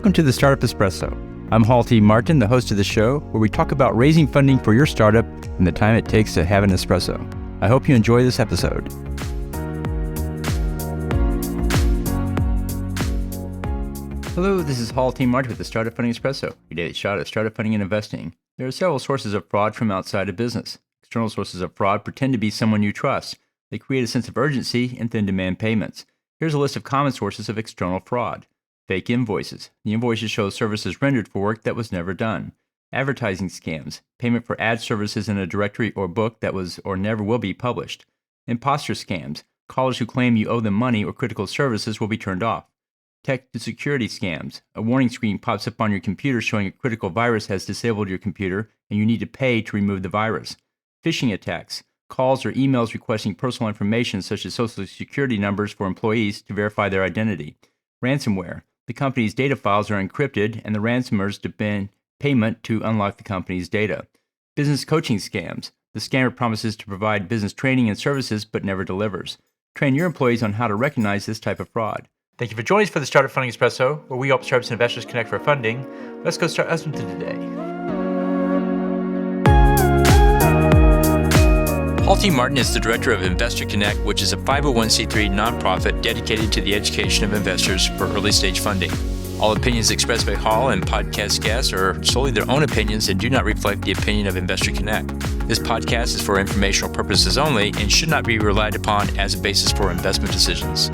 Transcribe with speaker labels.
Speaker 1: Welcome to the Startup Espresso. I'm Hall T. Martin, the host of the show, where we talk about raising funding for your startup and the time it takes to have an espresso. I hope you enjoy this episode. Hello, this is Hall T. Martin with the Startup Funding Espresso, your daily shot at startup funding and investing. There are several sources of fraud from outside of business. External sources of fraud pretend to be someone you trust. They create a sense of urgency and then demand payments. Here's a list of common sources of external fraud. Fake invoices. The invoices show services rendered for work that was never done. Advertising scams. Payment for ad services in a directory or book that was or never will be published. Imposter scams. Callers who claim you owe them money or critical services will be turned off. Tech to security scams. A warning screen pops up on your computer showing a critical virus has disabled your computer and you need to pay to remove the virus. Phishing attacks. Calls or emails requesting personal information such as social security numbers for employees to verify their identity. Ransomware. The company's data files are encrypted and the ransomers demand payment to unlock the company's data. Business coaching scams. The scammer promises to provide business training and services but never delivers. Train your employees on how to recognize this type of fraud. Thank you for joining us for the Startup Funding Espresso, where we help startups and investors connect for funding. Let's go start listening to today. Hall T. Martin is the director of Investor Connect, which is a 501c3 nonprofit dedicated to the education of investors for early stage funding. All opinions expressed by Hall and podcast guests are solely their own opinions and do not reflect the opinion of Investor Connect. This podcast is for informational purposes only and should not be relied upon as a basis for investment decisions.